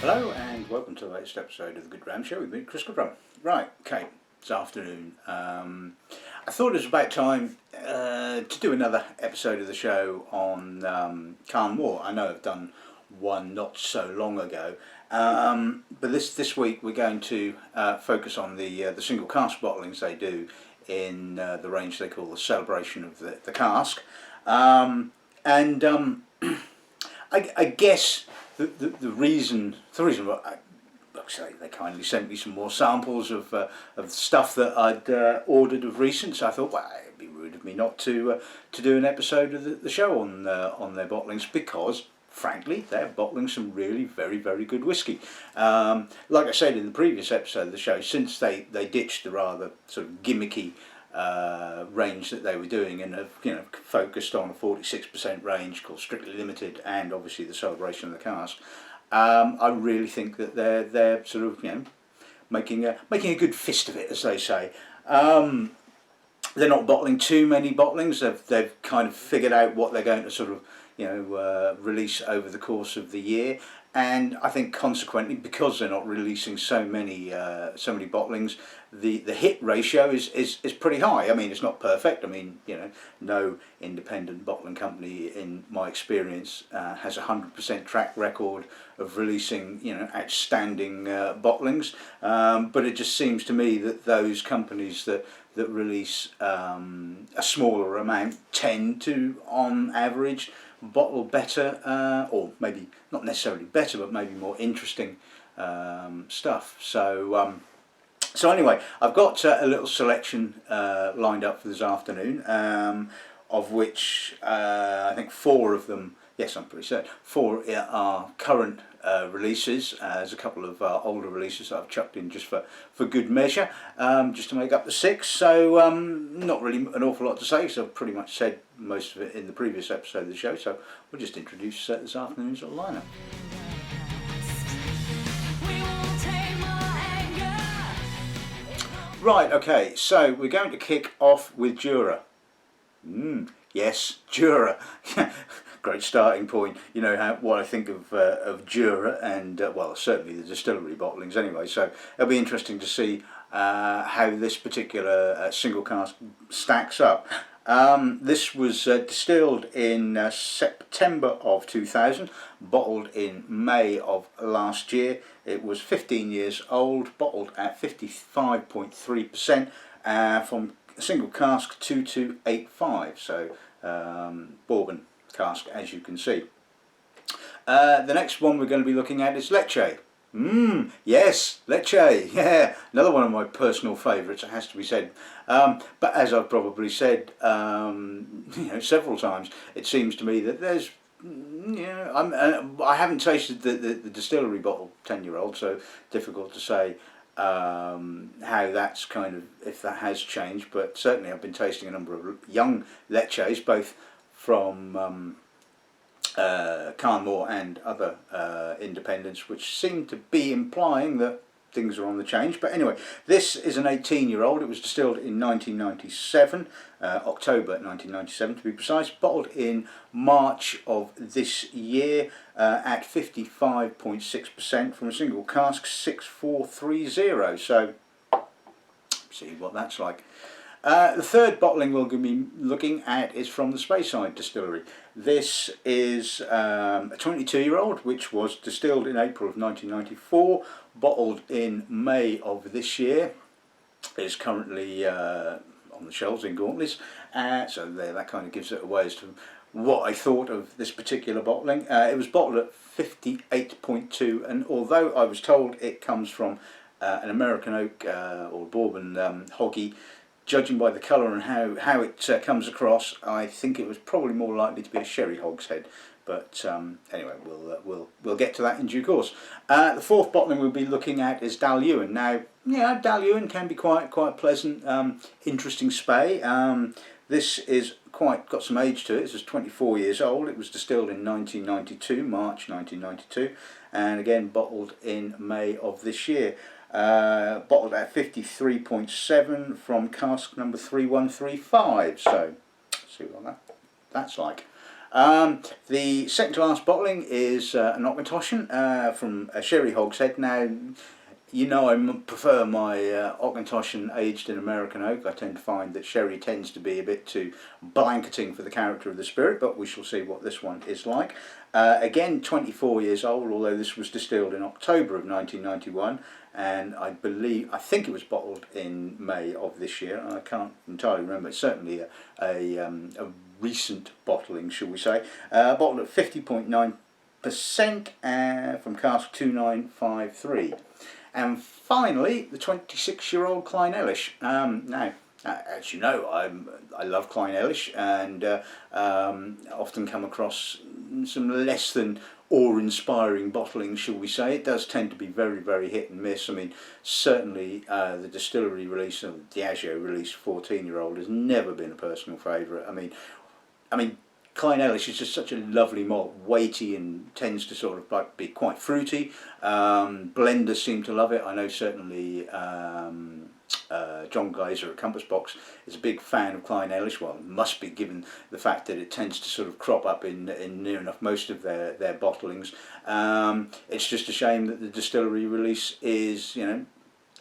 Hello and welcome to the latest episode of the Good Dram Show with me, Chris Goodrum. Right, okay, it's afternoon. I thought it was about time to do another episode of the show on Carn Mor. I know I've done one not so long ago, but this week we're going to focus on the single cask bottlings they do in the range they call the Celebration of the Cask, I guess the reason why like I say, they kindly sent me some more samples of stuff that I'd ordered of recent. So I thought, well, it'd be rude of me not to do an episode of the show on their bottlings, because frankly they're bottling some really very good whiskey. Like I said in the previous episode of the show, since they ditched the rather sort of gimmicky range that they were doing and have focused on a 46% range called Strictly Limited and obviously the Celebration of the Cask, I really think that they're sort of making a good fist of it, as they say. They're not bottling too many bottlings. They've kind of figured out what they're going to sort of release over the course of the year. And I think consequently, because they're not releasing so many bottlings, the hit ratio is pretty high. I mean, it's not perfect. I mean, no independent bottling company, in my experience, has a 100% track record of releasing outstanding bottlings. But it just seems to me that those companies that release a smaller amount tend to, on average, bottle better, or maybe not necessarily better, but maybe more interesting stuff. So anyway, I've got a little selection lined up for this afternoon, of which I think 4 of them, yes, I'm pretty certain, 4 are current releases. There's a couple of older releases that I've chucked in just for good measure, just to make up the 6. So not really an awful lot to say, so I've pretty much said most of it in the previous episode of the show. So we'll just introduce this afternoon's little lineup. Right, okay, so we're going to kick off with Jura. Yes, Jura. Great starting point. You know what I think of Jura, and well, certainly the distillery bottlings anyway. So it'll be interesting to see how this particular single cask stacks up. This was distilled in September of 2000, bottled in May of last year. It was 15 years old, bottled at 55.3% from a single cask 2285. So bourbon cask, as you can see. The next one we're going to be looking at is Ledaig. Yes, Ledaig, yeah, another one of my personal favourites, it has to be said. But as I've probably said several times, it seems to me that there's I haven't tasted the distillery bottle 10-year-old, so difficult to say how that's kind of, if that has changed. But certainly I've been tasting a number of young Ledaigs, both from Carn Mor and other independents, which seem to be implying that things are on the change. But anyway, this is an 18-year-old. It was distilled in 1997, October 1997 to be precise, bottled in March of this year at 55.6% from a single cask 6430. So see what that's like. The third bottling we're going to be looking at is from the Speyside distillery. This is a 22-year-old which was distilled in April of 1994, bottled in May of this year. It is currently on the shelves in Gauntley's, so there, that kind of gives it away as to what I thought of this particular bottling. It was bottled at 58.2, and although I was told it comes from an American oak or bourbon hoggy, judging by the colour and how it comes across, I think it was probably more likely to be a sherry hogshead. But anyway, we'll get to that in due course. The fourth bottling we'll be looking at is Dalwhinnie. Now, yeah, Dalwhinnie can be quite pleasant, interesting spey. This is got some age to it. This is 24 years old. It was distilled in 1992, March 1992, and again bottled in May of this year. Bottled at 53.7 from cask number 3135. So, see what that's like. The second to last bottling is an Auchentoshan from a sherry hogshead. Now, you know, I prefer my Auchentoshan aged in American oak. I tend to find that sherry tends to be a bit too blanketing for the character of the spirit, but we shall see what this one is like. Again, 24 years old, although this was distilled in October of 1991, and I think it was bottled in May of this year. I can't entirely remember. It's certainly a recent bottling, shall we say. Bottled at 50.9% from cask 2953. And finally, the 26-year-old Clynelish. Now, as you know, I love Clynelish, and often come across some less than awe-inspiring bottling, shall we say. It does tend to be very, very hit and miss. I mean, certainly the distillery release of the Diageo release 14-year-old has never been a personal favourite. I mean, Clynelish is just such a lovely malt, weighty, and tends to sort of like be quite fruity. Blenders seem to love it. I know certainly John Geyser at Compass Box is a big fan of Clynelish. Well, must be, given the fact that it tends to sort of crop up in near enough most of their bottlings. It's just a shame that the distillery release is, you know,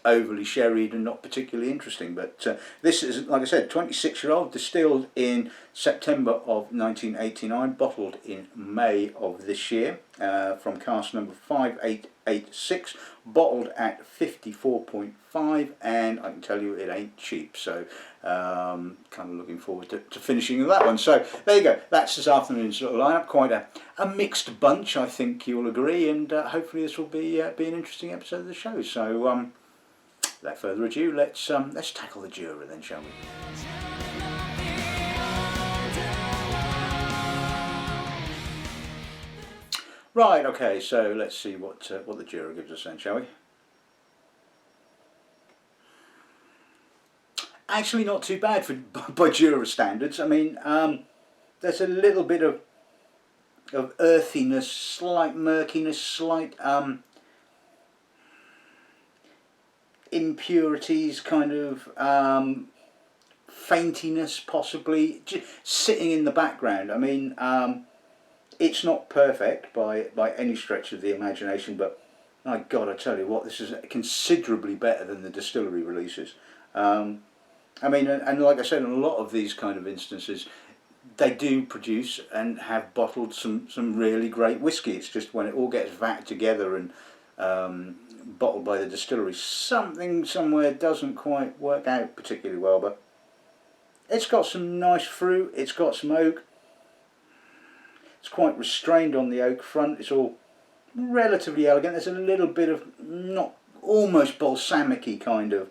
overly sherried and not particularly interesting, but this is, like I said, 26-year-old, distilled in September of 1989, bottled in May of this year, from cask number 5886, bottled at 54.5, and I can tell you it ain't cheap, so kind of looking forward to finishing that one. So there you go, that's this afternoon's little lineup. Quite a mixed bunch, I think you'll agree, and hopefully this will be an interesting episode of the show. So without further ado, let's tackle the Jura then, shall we? Right, okay, so let's see what the Jura gives us then, shall we? Actually, not too bad by Jura standards. I mean, there's a little bit of earthiness, slight murkiness, slight impurities, kind of faintiness possibly, just sitting in the background. I mean, it's not perfect by any stretch of the imagination, but my God, I tell you what, this is considerably better than the distillery releases. I mean, and like I said, in a lot of these kind of instances, they do produce and have bottled some really great whiskey. It's just when it all gets vat together and bottled by the distillery, something somewhere doesn't quite work out particularly well. But it's got some nice fruit, it's got some oak, it's quite restrained on the oak front, it's all relatively elegant. There's a little bit of not almost balsamic-y kind of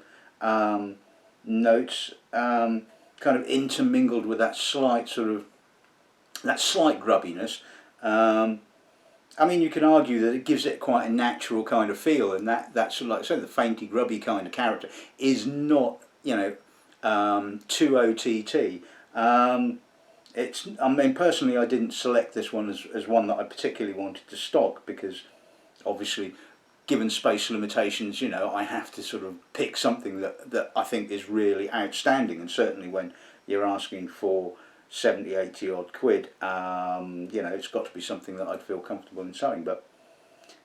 notes, kind of intermingled with that slight grubbiness. I mean, you can argue that it gives it quite a natural kind of feel, and that's like I said, the fainty, grubby kind of character is not, you know, too OTT. I mean, personally, I didn't select this one as one that I particularly wanted to stock, because obviously, given space limitations, you know, I have to sort of pick something that I think is really outstanding, and certainly when you're asking for 70, 80 odd quid, you know, it's got to be something that I'd feel comfortable in selling. But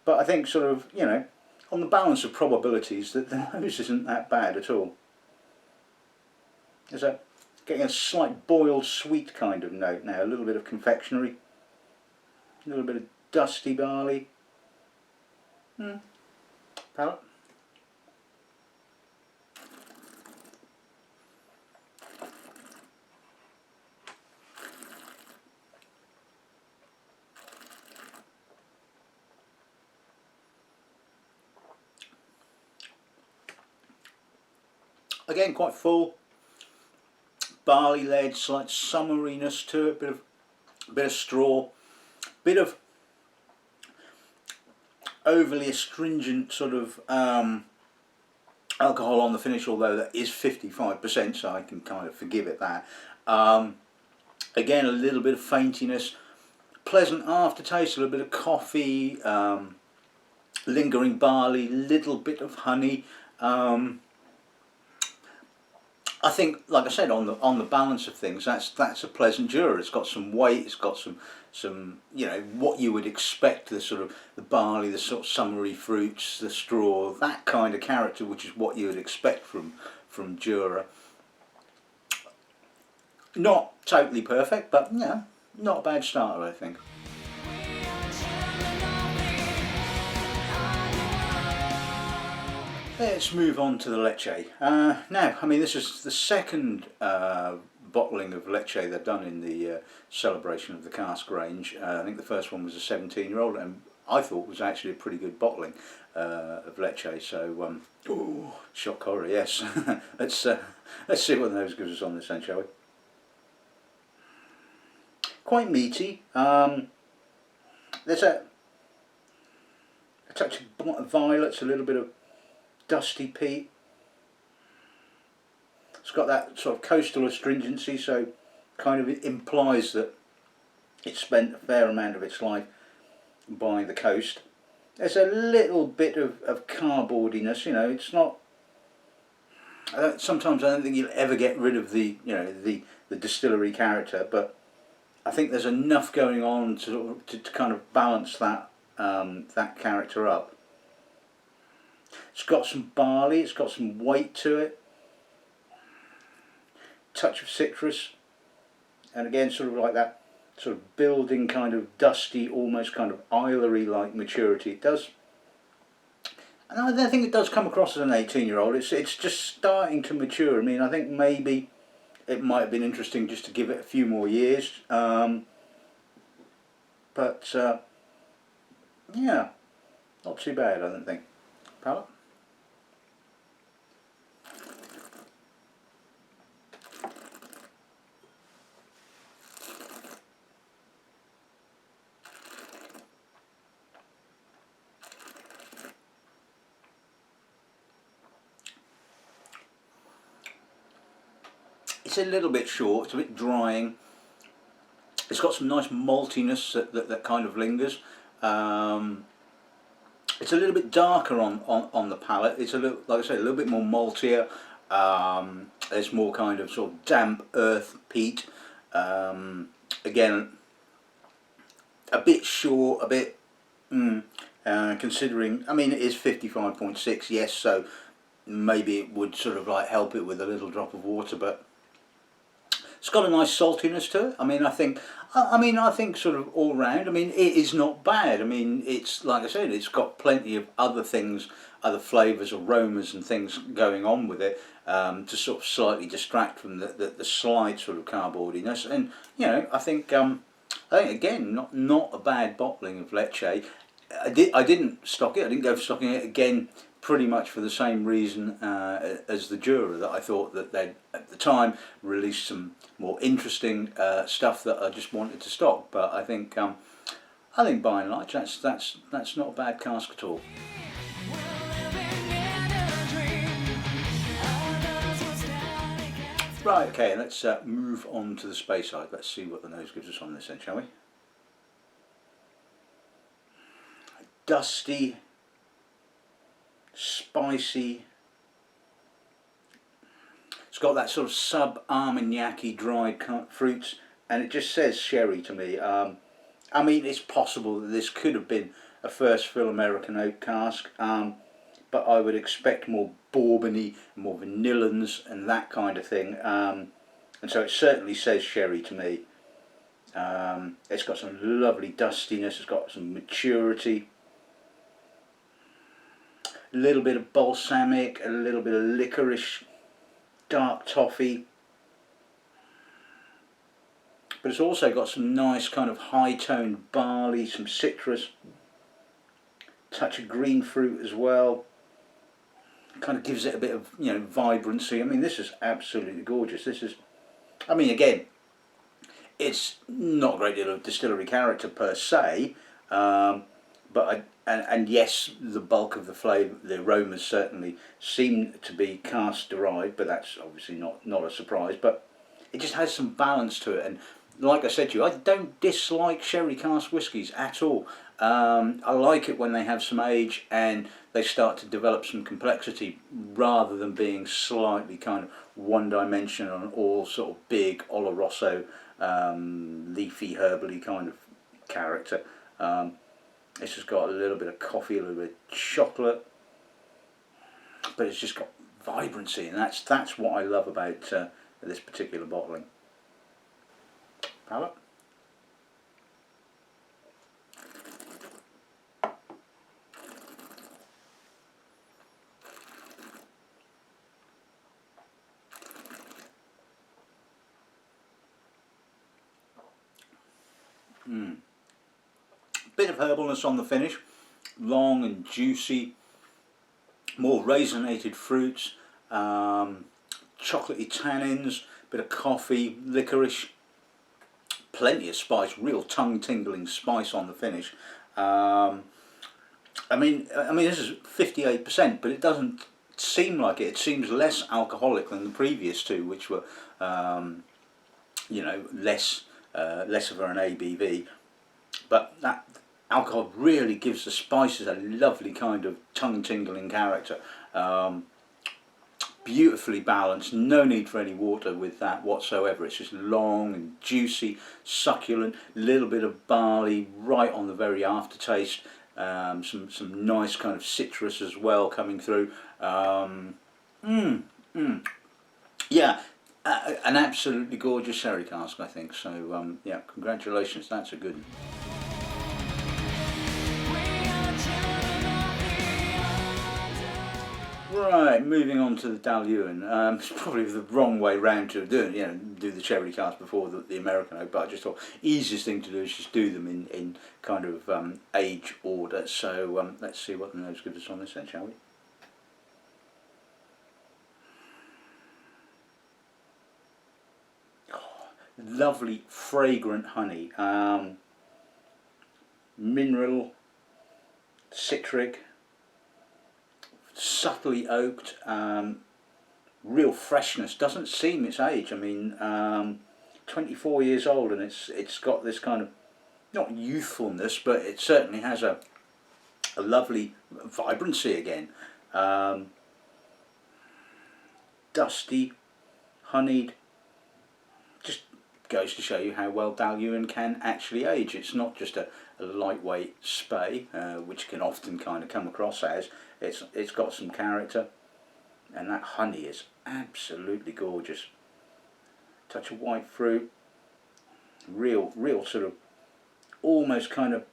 I think sort of, you know, on the balance of probabilities, that the nose isn't that bad at all. There's getting a slight boiled sweet kind of note now, a little bit of confectionery, a little bit of dusty barley. Palate. Again, quite full, barley led, slight summeriness to it, bit of straw, bit of overly astringent sort of alcohol on the finish, although that is 55%, so I can kind of forgive it that. Again, a little bit of faintiness, pleasant aftertaste, a little bit of coffee, lingering barley, little bit of honey. I think, like I said, on the balance of things, that's a pleasant Jura. It's got some weight. It's got some what you would expect, the sort of the barley, the sort of summery fruits, the straw, that kind of character, which is what you would expect from Jura. Not totally perfect, but yeah, not a bad starter, I think. Let's move on to the Leche. Now, I mean, this is the second bottling of Leche they've done in the celebration of the cask range. I think the first one was a 17-year-old, and I thought was actually a pretty good bottling of Leche. So, shock horror, yes. let's see what the nose gives us on this then, shall we? Quite meaty. There's a touch of violets, a little bit of dusty peat. It's got that sort of coastal astringency, so kind of implies that it spent a fair amount of its life by the coast. There's a little bit of cardboardiness, it's not. Sometimes I don't think you'll ever get rid of the the distillery character, but I think there's enough going on to kind of balance that that character up. It's got some barley, it's got some weight to it, touch of citrus, and again sort of like that sort of building kind of dusty, almost kind of islery like maturity. It does, and I think it does come across as an 18-year-old. It's just starting to mature. I mean, I think maybe it might have been interesting just to give it a few more years, but yeah, not too bad, I don't think. Palate? It's a little bit short, it's a bit drying. It's got some nice maltiness that kind of lingers. It's a little bit darker on the palate. It's a little, like I said, a little bit more maltier. There's more kind of sort of damp earth, peat. Again, a bit short, a bit. Considering, I mean, it is 55.6, yes, so maybe it would sort of like help it with a little drop of water, but it's got a nice saltiness to it. I mean, I think sort of all round, I mean, it is not bad. I mean, it's, like I said, it's got plenty of other things, other flavours, aromas and things going on with it, to sort of slightly distract from the slight sort of cardboardiness. And, I think again, not a bad bottling of Leche. I didn't stock it. I didn't go for stocking it again, pretty much for the same reason as the Jura, that I thought that they'd at the time released some more interesting stuff that I just wanted to stock. But I think by and large that's not a bad cask at all. Right, okay, let's move on to the Speyside. Let's see what the nose gives us on this then, shall we? Dusty, spicy. It's got that sort of sub-Armagnac-y dried fruits, and it just says sherry to me. I mean, it's possible that this could have been a first fill American oak cask, but I would expect more bourbony, more vanillins and that kind of thing. And so it certainly says sherry to me. It's got some lovely dustiness, it's got some maturity. A little bit of balsamic, a little bit of licorice, dark toffee. But it's also got some nice kind of high-toned barley, some citrus, touch of green fruit as well. Kind of gives it a bit of vibrancy. I mean, this is absolutely gorgeous. This is, I mean, again, it's not a great deal of distillery character per se, but and yes, the bulk of the flavour, the aromas certainly seem to be cask derived, but that's obviously not a surprise. But it just has some balance to it, and like I said to you, I don't dislike sherry cask whiskies at all. I like it when they have some age and they start to develop some complexity rather than being slightly kind of one-dimensional and all sort of big Oloroso, leafy, herbally kind of character. This has got a little bit of coffee, a little bit of chocolate, but it's just got vibrancy, and that's what I love about this particular bottling. Palate. Bit of herbalness on the finish, long and juicy, more raisinated fruits, chocolatey tannins, bit of coffee, licorice, plenty of spice, real tongue-tingling spice on the finish. I mean, this is 58%, but it doesn't seem like it. It seems less alcoholic than the previous two, which were, you know, less of an ABV. But that alcohol really gives the spices a lovely kind of tongue-tingling character. Beautifully balanced, no need for any water with that whatsoever. It's just long and juicy, succulent, little bit of barley right on the very aftertaste. Some nice kind of citrus as well coming through. Yeah, an absolutely gorgeous sherry cask, I think. So yeah, congratulations, that's a good one. Right, moving on to the Dalwhinnie. It's probably the wrong way round to do it, do the cherry cask before the American oak, but I just thought easiest thing to do is just do them in kind of age order. So let's see what the nose gives us on this then, shall we? Oh, lovely, fragrant honey, mineral, citric, subtly oaked, real freshness, doesn't seem its age. I mean, 24 years old, and it's got this kind of, not youthfulness, but it certainly has a lovely vibrancy again. Dusty, honeyed, just goes to show you how well Dalwhinnie can actually age. It's not just a lightweight spey, which can often kind of come across as. It's got some character, and that honey is absolutely gorgeous. Touch of white fruit, real sort of almost kind of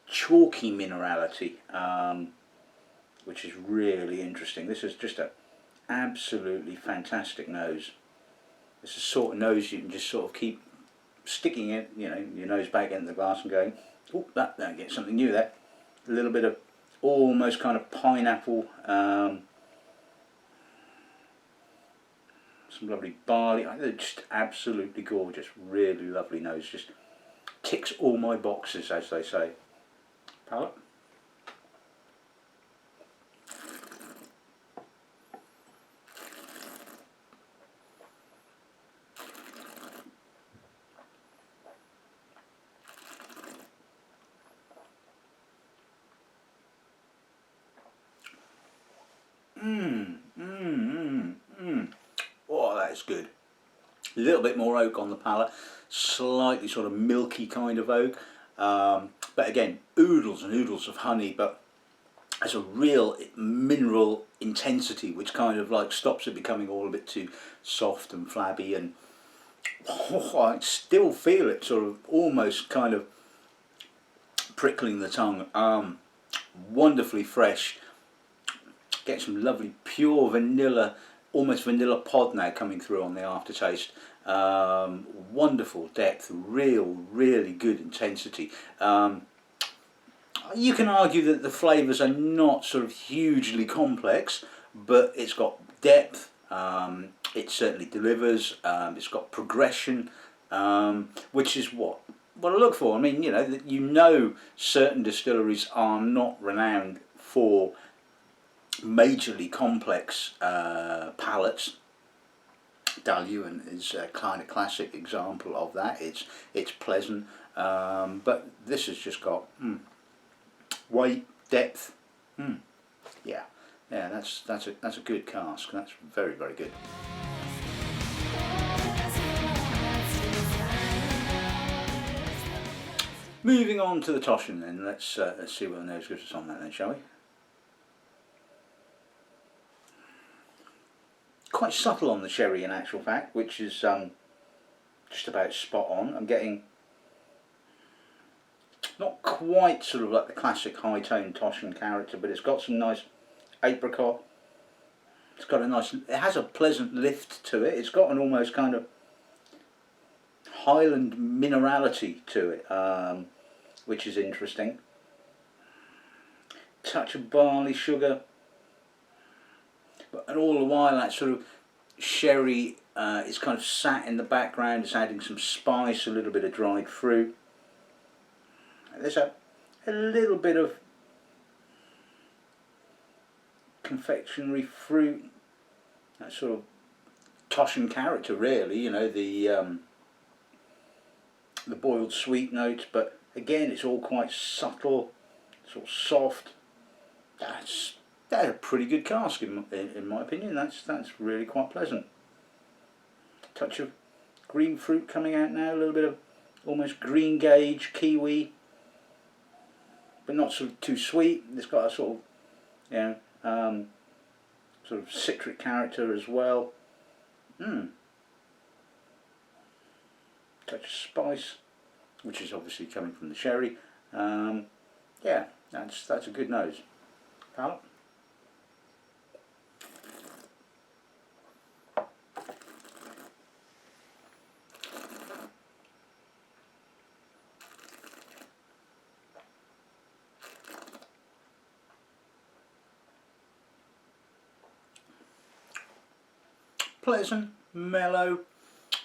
chalky minerality, which is really interesting. This is just a absolutely fantastic nose. It's the sort of nose you can just sort of keep sticking it, your nose back into the glass and going, oh, that gets something new there. A little bit of almost kind of pineapple, some lovely barley. They're just absolutely gorgeous, really lovely nose. Just ticks all my boxes, as they say. Palate. Oh, that is good. A little bit more oak on the palate, slightly sort of milky kind of oak, but again, oodles and oodles of honey, but has a real mineral intensity which kind of like stops it becoming all a bit too soft and flabby, and I still feel it sort of almost kind of prickling the tongue. Wonderfully fresh. Get some lovely pure vanilla, almost vanilla pod now coming through on the aftertaste. Wonderful depth, really good intensity. You can argue that the flavours are not sort of hugely complex, but it's got depth, it certainly delivers, it's got progression, which is what I look for. I mean, certain distilleries are not renowned for majorly complex palates. Dalwhinnie is a kind of classic example of that. It's pleasant, but this has just got weight, depth. Yeah, yeah, that's a good cask. That's very, very good. Moving on to the Toshan then. Let's see what the nose gives us on that then, shall we? Quite subtle on the sherry in actual fact, which is just about spot on. I'm getting not quite sort of like the classic high tone Toshan character, but it's got some nice apricot. It's got a nice, it has a pleasant lift to it. It's got an almost kind of Highland minerality to it, which is interesting. Touch of barley sugar, and all the while that sort of sherry is kind of sat in the background. It's adding some spice, a little bit of dried fruit. There's a little bit of confectionery fruit, that sort of Toshan character really, you know, the boiled sweet notes, but again it's all quite subtle, sort of soft. That's a pretty good cask in my opinion. That's really quite pleasant. Touch of green fruit coming out now, a little bit of almost green gage, kiwi, but not sort of too sweet. It's got a sort of, you know, sort of citric character as well. Touch of spice, which is obviously coming from the sherry. Yeah, that's a good nose. Palate. Pleasant, mellow.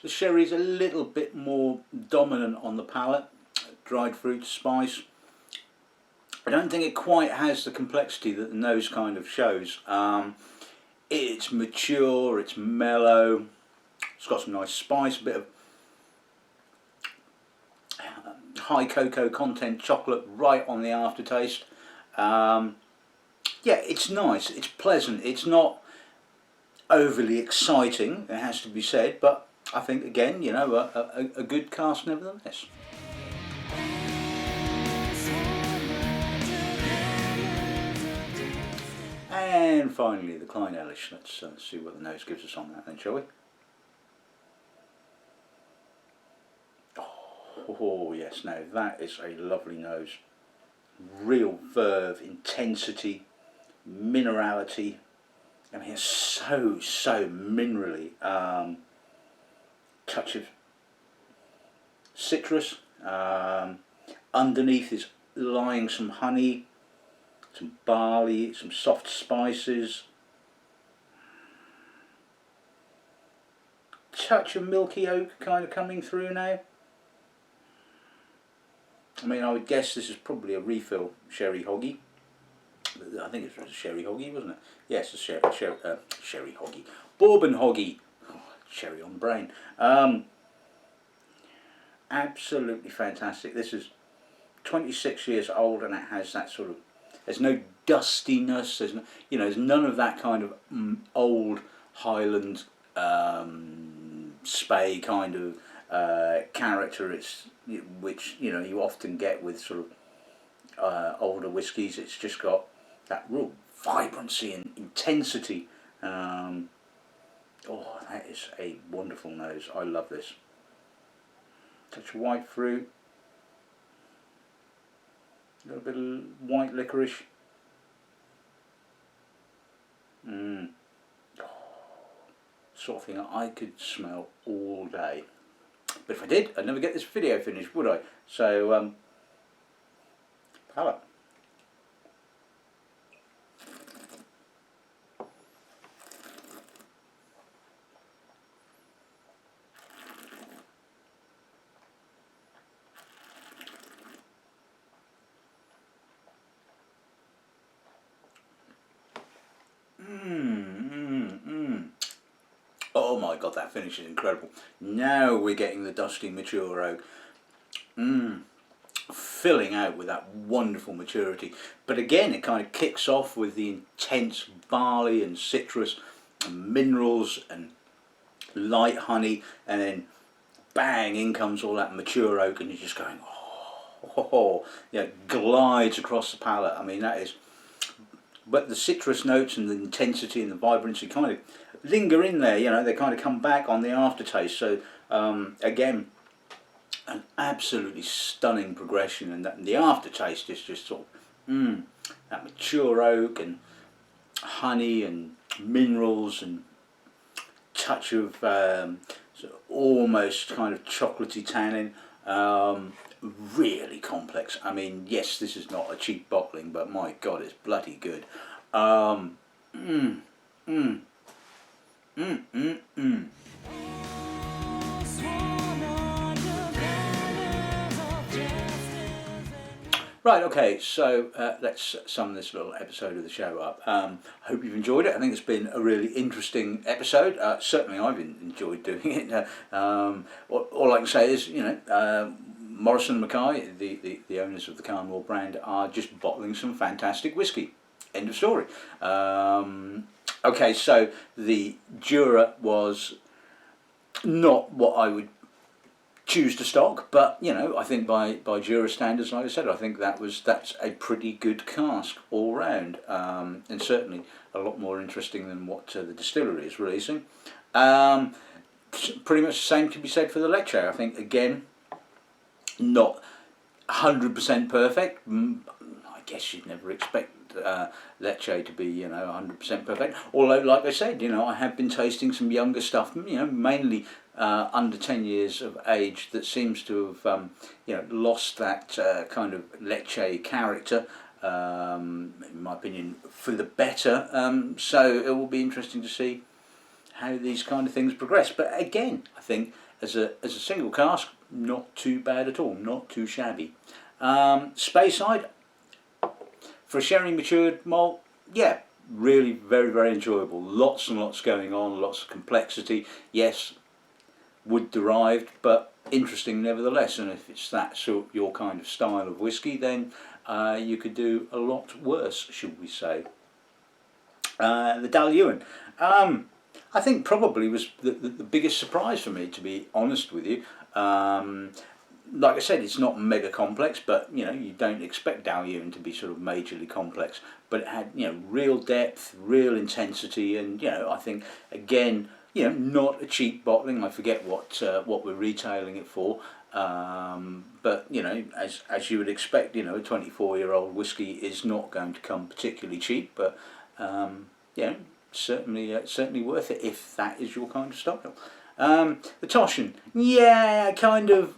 The sherry is a little bit more dominant on the palate. Dried fruit, spice. I don't think it quite has the complexity that the nose kind of shows. It's mature, it's mellow. It's got some nice spice, a bit of high cocoa content chocolate right on the aftertaste. Yeah, it's nice, it's pleasant. It's not overly exciting, it has to be said, but I think again, you know, a good cask nevertheless. And finally the Clynelish. Let's see what the nose gives us on that then, shall we? Oh yes, now that is a lovely nose. Real verve, intensity, minerality. I mean, it's so minerally. Touch of citrus. Underneath is lying some honey, some barley, some soft spices. Touch of milky oak kind of coming through now. I mean, I would guess this is probably a refill sherry hoggy. I think it was a sherry hoggy, wasn't it? Yes, a sherry hoggy. Bourbon hoggy. Oh, cherry on the brain. Absolutely fantastic. This is 26 years old and it has that sort of, there's no dustiness, there's no, you know, there's none of that kind of old Highland spey kind of character. It's, which, you know, you often get with sort of older whiskies. It's just got that real vibrancy and intensity. Oh, that is a wonderful nose. I love this. Touch of white fruit, a little bit of white licorice. Sort of thing I could smell all day. But if I did, I'd never get this video finished, would I? So, palate. Oh my god, that finish is incredible. Now we're getting the dusty mature oak. filling out with that wonderful maturity. But again, it kind of kicks off with the intense barley and citrus and minerals and light honey, and then bang, in comes all that mature oak, and you're just going, oh, you know, glides across the palate. I mean, that is, but the citrus notes and the intensity and the vibrancy kind of linger in there, you know, they kind of come back on the aftertaste. So again, an absolutely stunning progression, and the aftertaste is just sort of that mature oak and honey and minerals and touch of sort of almost kind of chocolatey tannin. Really complex. I mean, yes, this is not a cheap bottling, but my God, it's bloody good. Right, okay, so let's sum this little episode of the show up. Hope you've enjoyed it. I think it's been a really interesting episode. Certainly I've enjoyed doing it. All I can say is, you know, Morrison and Mackay, the owners of the Carn Mor brand, are just bottling some fantastic whiskey. End of story. Okay, so the Jura was not what I would choose to stock, but you know, I think by Jura standards, like I said, I think that's a pretty good cask all round, and certainly a lot more interesting than what the distillery is releasing. Pretty much the same can be said for the Ledaig. I think again, not 100% perfect. I guess you'd never expect Ledaig to be, you know, 100% perfect. Although, like I said, you know, I have been tasting some younger stuff, you know, mainly under 10 years of age, that seems to have, you know, lost that kind of Ledaig character, in my opinion, for the better. So it will be interesting to see how these kind of things progress. But again, I think as a single cask, not too bad at all, not too shabby. Speyside, for a sherry matured malt, yeah, really very, very enjoyable. Lots and lots going on, lots of complexity. Yes, wood derived, but interesting nevertheless. And if it's that sort your kind of style of whiskey, then you could do a lot worse, should we say. The Dalwhinnie, I think probably was the biggest surprise for me, to be honest with you. Like I said, it's not mega complex, but you know, you don't expect Dalwhinnie to be sort of majorly complex, but it had, you know, real depth, real intensity, and you know, I think again, you know, not a cheap bottling. I forget what we're retailing it for, but you know, as you would expect, you know, a 24-year-old whiskey is not going to come particularly cheap, but you know, certainly worth it if that is your kind of style. The Toshan, yeah, kind of,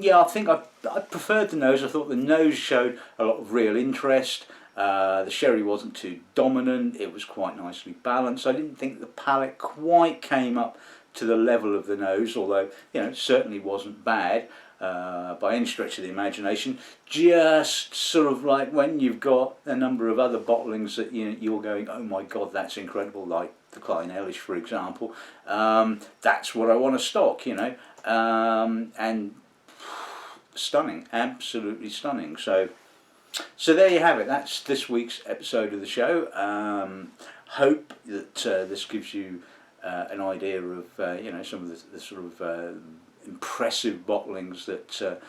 yeah, I think I preferred the nose. I thought the nose showed a lot of real interest. The sherry wasn't too dominant, it was quite nicely balanced. I didn't think the palate quite came up to the level of the nose, although, you know, it certainly wasn't bad by any stretch of the imagination. Just sort of like when you've got a number of other bottlings that you're going, oh my God, that's incredible, like the Clynelish, for example. That's what I want to stock, you know, and stunning, absolutely stunning. So there you have it. That's this week's episode of the show. Hope that this gives you an idea of you know, some of the sort of impressive bottlings that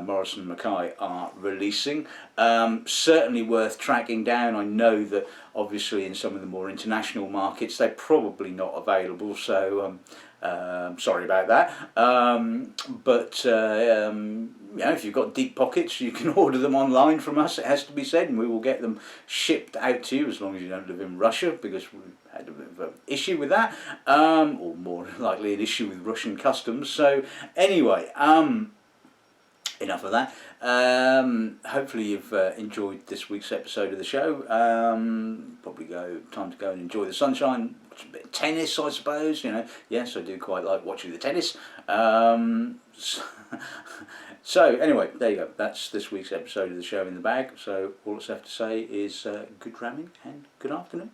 Morrison and Mackay are releasing. Certainly worth tracking down. I know that obviously in some of the more international markets they're probably not available, so sorry about that. But you know, if you've got deep pockets, you can order them online from us, it has to be said, and we will get them shipped out to you, as long as you don't live in Russia, because we've had a bit of an issue with that, or more likely an issue with Russian customs. So anyway, enough of that. Hopefully you've enjoyed this week's episode of the show. Probably time to go and enjoy the sunshine, watch a bit of tennis, I suppose. You know, yes, I do quite like watching the tennis. So anyway, there you go. That's this week's episode of the show in the bag. So all that's left to say is good ramming and good afternoon.